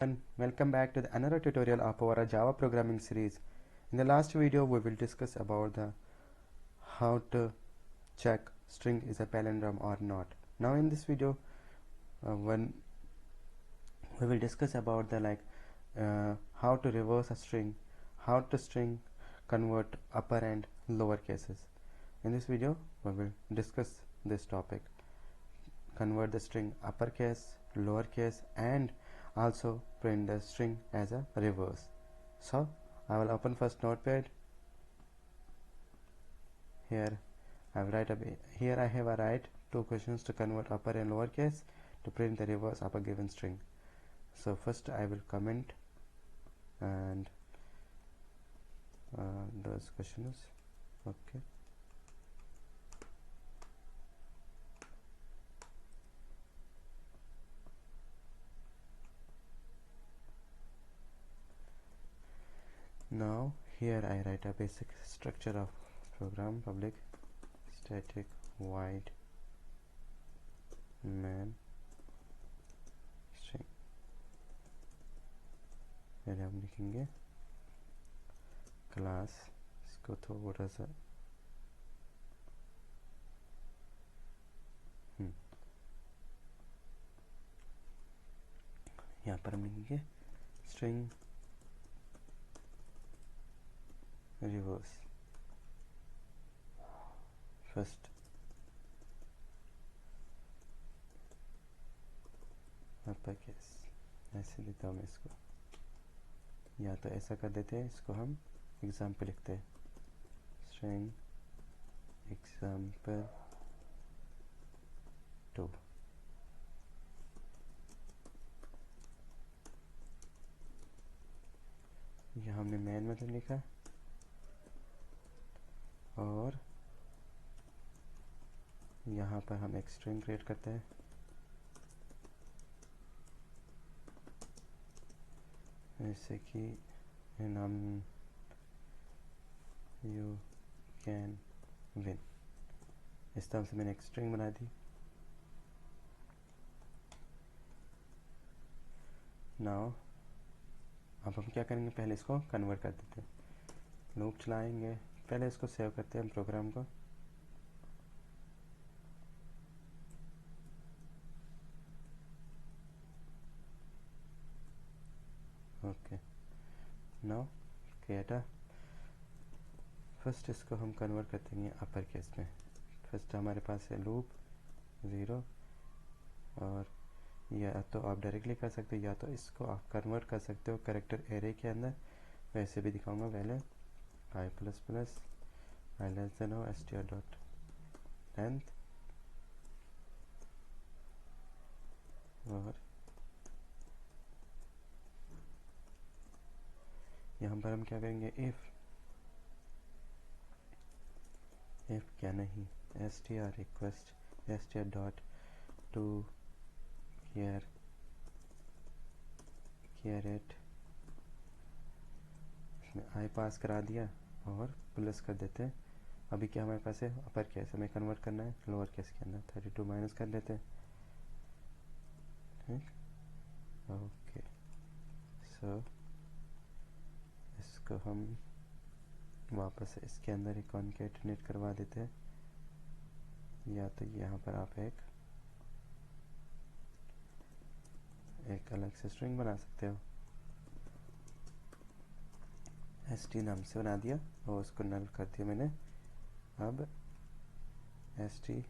And welcome back to another tutorial of our Java programming series. In the last video we will discuss about the how to check string is a palindrome or not. Now in this video when we will discuss about the how to reverse a string, how to string convert upper and lower cases. In this video we will discuss this topic, convert the string uppercase, lowercase, and also print the string as a reverse. So I will open first notepad. Here I have write two questions to convert upper and lower case to print the reverse of a given string. So first I will comment and those questions. Okay. Now here I write a basic structure of program: public static void main string. पहले हम लिखेंगे class, इसको थोड़ा सा यहाँ पर हम लिखेंगे string reverse first upper case. ऐसे देता हूँ मैं इसको, या तो ऐसा कर देते हैं, इसको हम एग्जाम्पल लिखते हैं, string example 2. यह हमने मेन मेथड लिखा और यहाँ पर हम एक स्ट्रिंग क्रिएट करते हैं, जैसे कि नाम यू कैन विन. इस तरह से मैंने एक स्ट्रिंग बना दी. नाउ अब हम क्या करेंगे, पहले इसको कन्वर्ट कर देते हैं, लूप चलाएंगे. पहले इसको सेव करते हैं प्रोग्राम को. Okay, now create. फर्स्ट इसको हम कन्वर्ट कर देंगे अपर केस में. फर्स्ट हमारे पास है लूप 0, और या तो आप डायरेक्टली कर सकते हो या तो इसको आप कन्वर्ट कर सकते हो कैरेक्टर एरे के अंदर. वैसे भी दिखाऊंगा. पहले i plus plus i less than हो str डॉट लेंथ, और यहाँ पर हम क्या करेंगे, if क्या नहीं, str request str dot to कैरेट, इसमें आई पास करा दिया और प्लस कर देते हैं. अभी क्या हमारे पास है, अपर केस हमें कन्वर्ट करना है लोअर केस के अंदर. 32 माइनस कर देते हैं. ठीक, ओके. सो इसको हम वापस इसके अंदर ही कॉन्केटिनेट करवा देते हैं, या तो यहाँ पर आप एक अलग से स्ट्रिंग बना सकते हो. st नाम से बना दिया और उसको नल कर दिया मैंने. अब st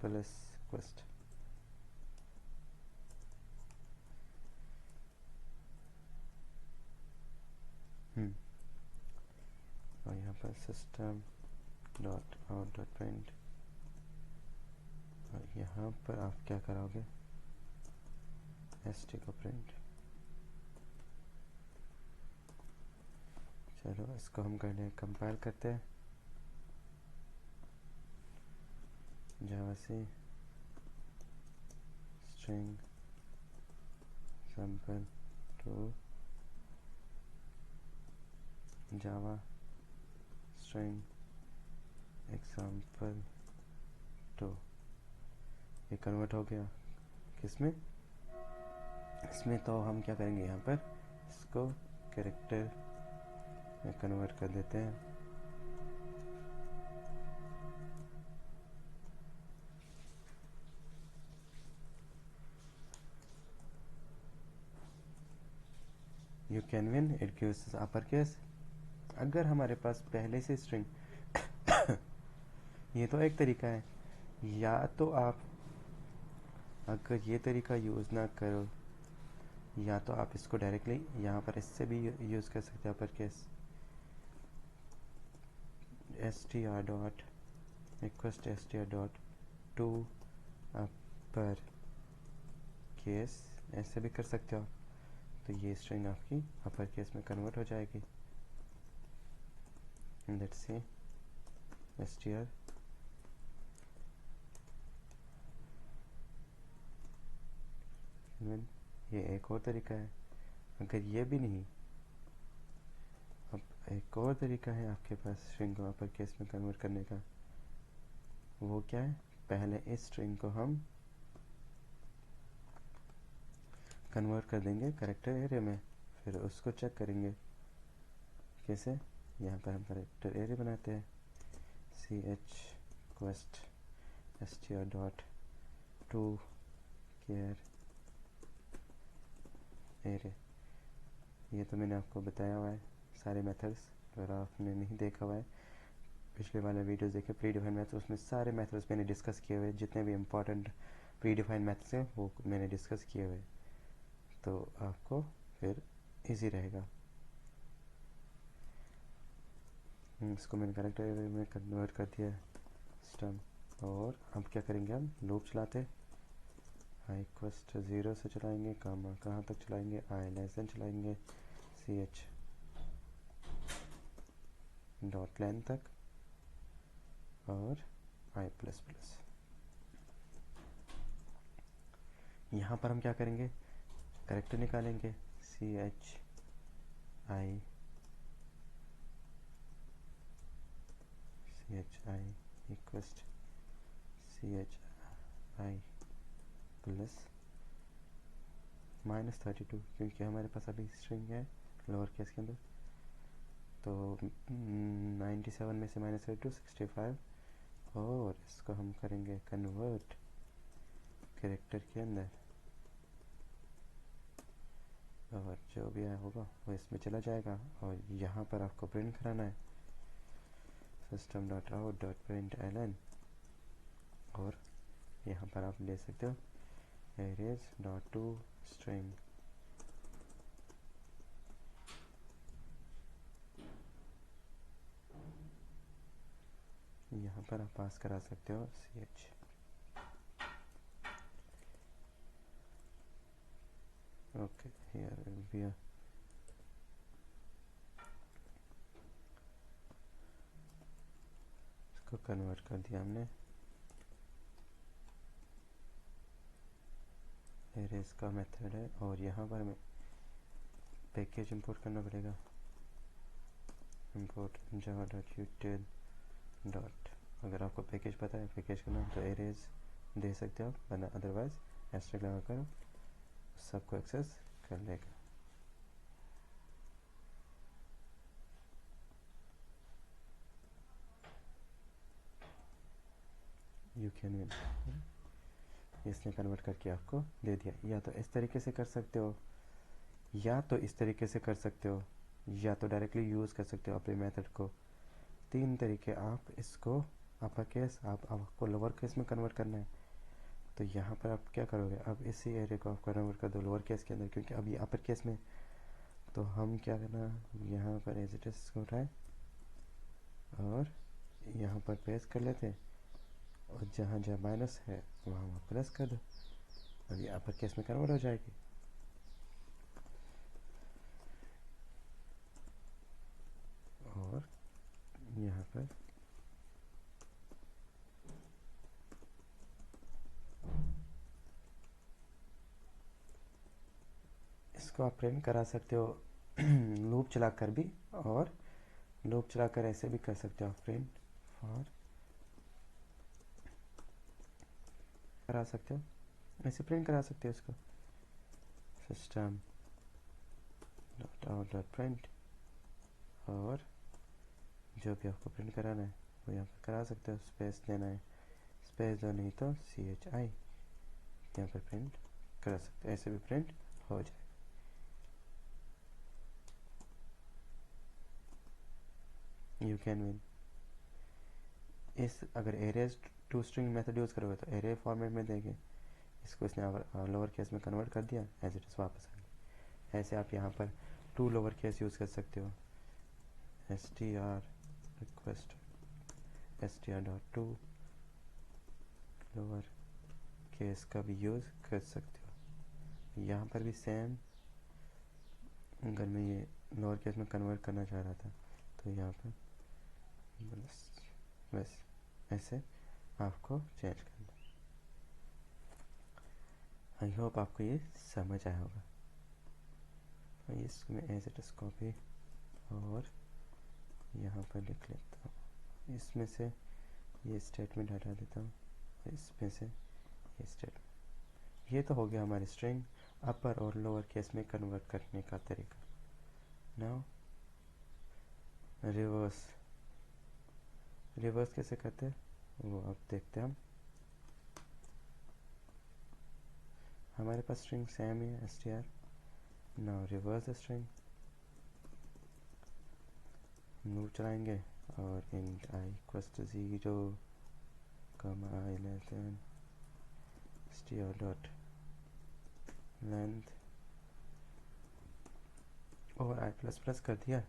प्लस क्वेस्ट, और यहाँ पर system dot out dot print, और यहाँ पर आप क्या करोगे, st को प्रिंट. चलो इसको हम करने कंपाइल करते हैं. जावा से string sample to Java string example 2. ये कन्वर्ट हो गया किसमें, इसमें तो हम क्या करेंगे, यहाँ पर इसको कैरेक्टर में कन्वर्ट कर देते हैं। You can win, it gives upper case. अगर हमारे पास पहले से स्ट्रिंग ये तो एक तरीका है, या तो आप अगर ये तरीका यूज़ ना करो, या तो आप इसको डायरेक्टली यहाँ पर इससे भी यूज़ कर सकते हैं, upper case str dot request str dot to upper case, ऐसे भी कर सकते हो आप। तो ये स्ट्रिंग आपकी अपर केस में कन्वर्ट हो जाएगी। लेट्स सी str ये एक और तरीका है। अगर ये भी नहीं, अब एक और तरीका है आपके पास स्ट्रिंग को अपर केस में कन्वर्ट करने का। वो क्या है, पहले इस स्ट्रिंग को हम कन्वर्ट कर देंगे कैरेक्टर एरे में, फिर उसको चेक करेंगे कैसे। यहाँ पर हम कैरेक्टर एरे बनाते हैं, ch quest str dot to care array. ये तो मैंने आपको बताया हुआ है सारे मेथड्स, अगर आपने नहीं देखा हुआ है पिछले वाले वीडियोस देखे प्री डिफाइंड मेथड्स, उसमें सारे मेथड्स मैंने डिस्कस किए हुए, जितने भी इम्पोर्टेंट प्री डिफाइंड मेथड्स हैं वो मैंने डिस्कस किए हुए, तो आपको फिर इजी रहेगा। इसको मैंने कैरेक्टर एरे में कन्वर्ट कर दिया सिस्टम। और अब क्या करेंगे, हम लूप चलाते, आई इक्वस्ट 0 से चलाएंगे, कहाँ तक चलाएंगे, आई लेस देन चलाएंगे, ch डॉट लेन तक, और आई प्लस प्लस। यहाँ पर हम क्या करेंगे, कैरेक्टर निकालेंगे, ch i इक्वस्ट ch i plus -32, क्योंकि हमारे पास अभी स्ट्रिंग है लोअर केस के अंदर, तो 97 में से -32 65, और इसको हम करेंगे कन्वर्ट कैरेक्टर के अंदर, और जो भी आया होगा वो इसमें चला जाएगा। और यहाँ पर आपको प्रिंट कराना है system dot out dot print ln, और यहाँ पर आप ले सकते हो एरेज डॉट टू स्ट्रिंग। यहाँ पर आप पास करा सकते हो ch। Okay, here will be a इसको कन्वर्ट कर दिया हमने, एरेज का मेथड है, और यहाँ पर हमें पैकेज इंपोर्ट करना पड़ेगा, इंपोर्ट जावा डॉट यूटिल डॉट, अगर आपको पैकेज पता है पैकेज का नाम, तो एरेज दे सकते हो आप, वरना अदरवाइज हैशटैग लगा कर सबको एक्सेस कर लेगा। यू कैन विन, इसने कन्वर्ट करके आपको दे दिया। या तो इस तरीके से कर सकते हो, या तो इस तरीके से कर सकते हो, या तो डायरेक्टली यूज़ कर सकते हो अपने मेथड को। तीन तरीके, आप इसको अपर केस, आपको लोअर केस में कन्वर्ट करना है, तो यहाँ पर आप क्या करोगे, अब इसी एरे को आप कन्वर्ट कर दो लोअर केस के अंदर, क्योंकि अभी अपर केस में, तो हम क्या करना, यहाँ पर एज इट इज को उठाए और यहाँ पर पेस्ट कर लेते हैं, और जहाँ जहाँ माइनस है वहाँ प्लस कर दो, अब ये अपर केस में कन्वर्ट हो जाएगी। और यहाँ पर इसको आप प्रिंट करा सकते हो लूप चलाकर भी, और लूप चलाकर ऐसे भी कर सकते हो आप, प्रिंट फॉर करा सकते हो, ऐसे प्रिंट करा सकते हो इसको, system dot out dot print, और जो भी आपको प्रिंट कराना है वो यहाँ पर करा सकते हो। स्पेस देना है, स्पेस दो, नहीं तो CHI यहाँ पर प्रिंट करा सकते हो, ऐसे भी प्रिंट हो जाए। You can win. इस अगर arrays to string method use करोगे तो एरे फॉर्मेट में देंगे, इसको इसने लोअर केस में कन्वर्ट कर दिया, एज इट इज़ वापस आ गया। ऐसे आप यहाँ पर टू लोअर केस यूज़ कर सकते हो, str request str.to lower case का भी यूज़ कर सकते हो। यहाँ पर भी सेम, अगर मैं ये लोअर केस में कन्वर्ट करना चाह रहा था तो यहाँ पर बस ऐसे आपको चेंज करना। आई होप आपको ये समझ आया होगा। इसमें एज इट इज कॉपी और यहाँ पर लिख लेता हूँ, इसमें से ये स्टेटमेंट हटा देता हूँ, इसमें से ये स्टेटमेंट। ये तो हो गया हमारी स्ट्रिंग अपर और लोअर केस में कन्वर्ट करने का तरीका। नाउ रिवर्स कैसे करते हैं वो अब देखते हैं हम। हमारे पास स्ट्रिंग सेम ही है str। Now reverse string loop चलाएंगे और int I equals to 0 comma I less than str dot length और I प्लस प्लस कर दिया।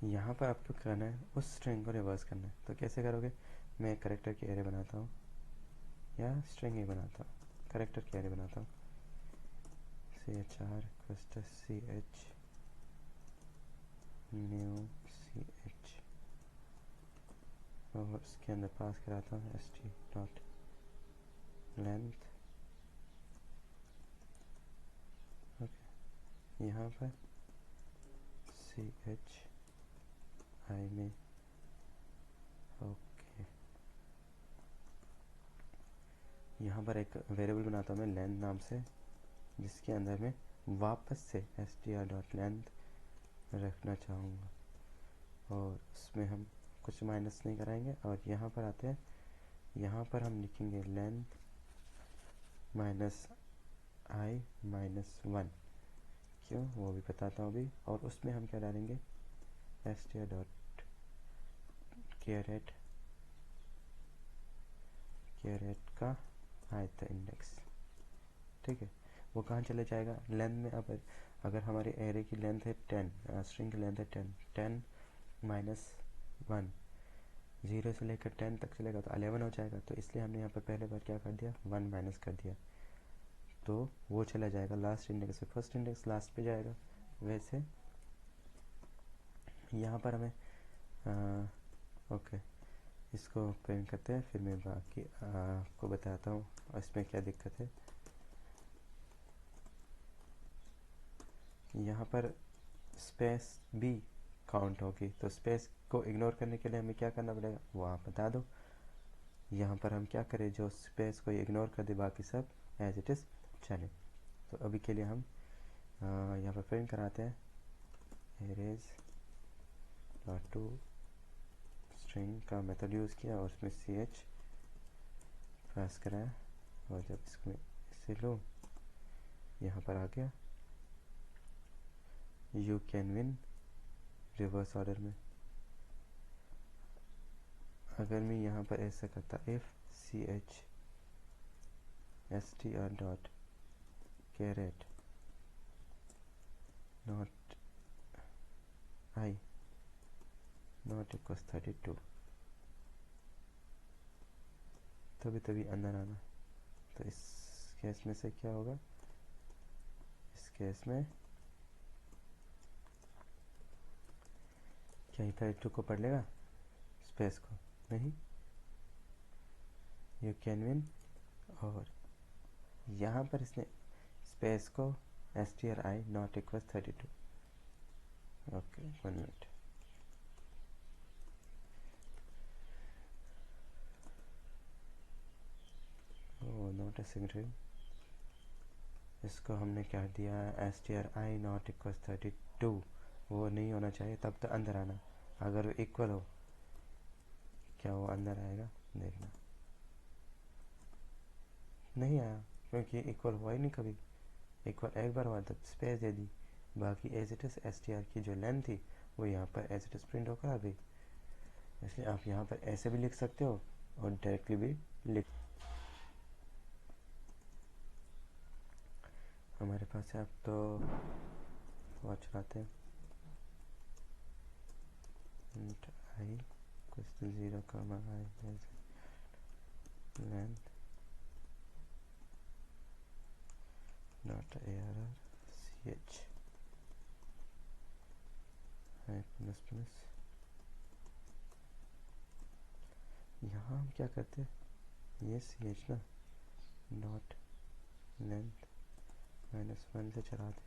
यहाँ पर आपको करना है उस स्ट्रिंग को रिवर्स करना है, तो कैसे करोगे? मैं कैरेक्टर की एरे बनाता हूँ या स्ट्रिंग ही बनाता हूँ, कैरेक्टर की एरे बनाता हूँ। CHR request CH new CH और उसके अंदर पास कराता हूँ st डॉट लेंथ। ओके, यहाँ पर CH I में ओके, यहाँ पर एक वेरिएबल बनाता हूँ मैं लेंथ नाम से, जिसके अंदर मैं वापस से str डॉट लेंथ रखना चाहूँगा और उसमें हम कुछ माइनस नहीं कराएंगे। और यहाँ पर आते हैं, यहाँ पर हम लिखेंगे लेंथ माइनस I माइनस 1, क्यों वो भी बताता हूँ अभी। और उसमें हम क्या डालेंगे str डॉट कैरेट का ith इंडेक्स। ठीक है, वो कहाँ चले जाएगा लेंथ में। अब अगर हमारे एरे की लेंथ है 10, स्ट्रिंग की लेंथ है 10 माइनस 1, 0 से लेकर 10 तक चलेगा तो 11 हो जाएगा। तो इसलिए हमने यहाँ पर पहले बार क्या कर दिया, 1 माइनस कर दिया, तो वो चला जाएगा लास्ट इंडेक्स से, फर्स्ट इंडेक्स लास्ट पे जाएगा। वैसे यहाँ पर हमें ओके, इसको प्रिंट करते हैं, फिर मैं बाकी आपको बताता हूँ इसमें क्या दिक्कत है। यहाँ पर स्पेस भी काउंट होगी, तो स्पेस को इग्नोर करने के लिए हमें क्या करना पड़ेगा वो आप बता दो। यहाँ पर हम क्या करें, जो स्पेस को इग्नोर कर दे, बाकी सब एज इट इज़ चले। तो अभी के लिए हम यहाँ पर प्रिंट कराते हैं एरेज डॉट टू स्ट्रिंग का मेथड यूज़ किया और उसमें CH पास कराया, और जब इसको इससे लो यहाँ पर आ गया you can win reverse order में। अगर मैं यहाँ पर ऐसा करता इफ CH str डॉट कैरेट नॉट I नॉट इक्वल्स 32, तभी अंदर आना। तो इस केस में से क्या होगा, इस केस में क्या ही 32 को पढ़ लेगा स्पेस को, नहीं, यू कैन विन। और यहाँ पर इसने स्पेस को str I not equals 32। Okay, 1 minute. Oh, not a signature. इसको हमने क्या दिया, str_i नॉट इक्वल 32, वो नहीं होना चाहिए, तब तो अंदर आना। अगर वो इक्वल हो, क्या वो अंदर आएगा, देखना। नहीं आया, क्योंकि इक्वल हुआ ही नहीं कभी। इक्वल एक बार हुआ, तब स्पेस दे दी, बाकी एज इट इज़ str की जो लेंथ थी वो यहाँ पर एज इट इज़ प्रिंट होकर आ गई। इसलिए आप यहाँ पर ऐसे भी लिख सकते हो और डायरेक्टली भी लिख। हमारे पास है, अब तो वो चलाते हैं, i कुछ 0, i length dot arr ch है प्लस प्लस। यहाँ हम क्या करते हैं, ये ch ना डॉट लेंथ -1 से चलाते,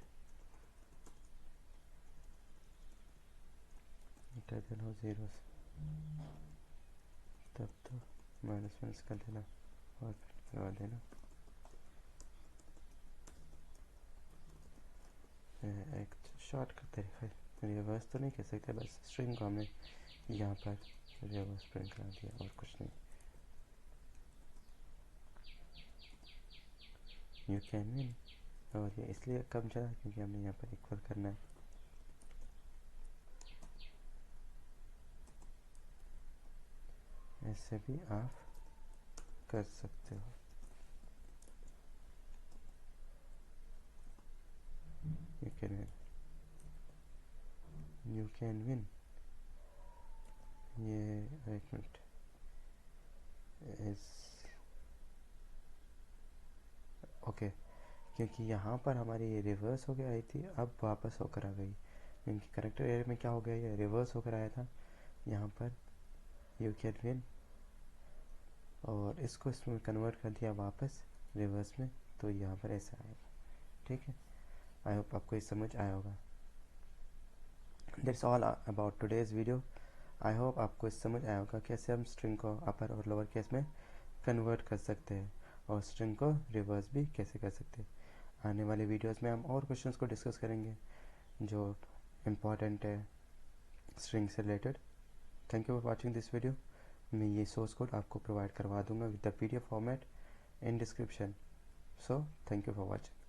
ग्रेटर देन हो 0 से, तब तो -1 कर देना और फिर करवा देना। एक शॉर्टकट तरीका है, रिवर्स तो नहीं कह सकते, बस स्ट्रिंग को हमने यहाँ पर रिवर्स प्रिंट करा दिया और कुछ नहीं। यू कैन विन, और ये इसलिए कम चला क्योंकि हमने यहाँ पर इक्वल करना है। ऐसे भी आप कर सकते हो। You can win, you can win, ये एक मिनट, इस ओके, क्योंकि यहाँ पर हमारी ये रिवर्स होकर आई थी, अब वापस होकर आ गई, क्योंकि करेक्टर एरिया में क्या हो गया, ये रिवर्स होकर आया था यहाँ पर यू कैन विन, और इसको इसमें कन्वर्ट कर दिया वापस रिवर्स में, तो यहाँ पर ऐसा आएगा। ठीक है, आई होप आपको ये समझ आया होगा। That's all about today's video. I hope आपको समझ आया होगा कैसे हम स्ट्रिंग को अपर और लोअर केस में कन्वर्ट कर सकते हैं और स्ट्रिंग को रिवर्स भी कैसे कर सकते हैं। आने वाले वीडियोस में हम और क्वेश्चंस को डिस्कस करेंगे जो इम्पॉर्टेंट है स्ट्रिंग से related. Thank you for watching this video. मैं ये सोर्स कोड आपको प्रोवाइड करवा दूंगा with the PDF format in description. So thank you for watching.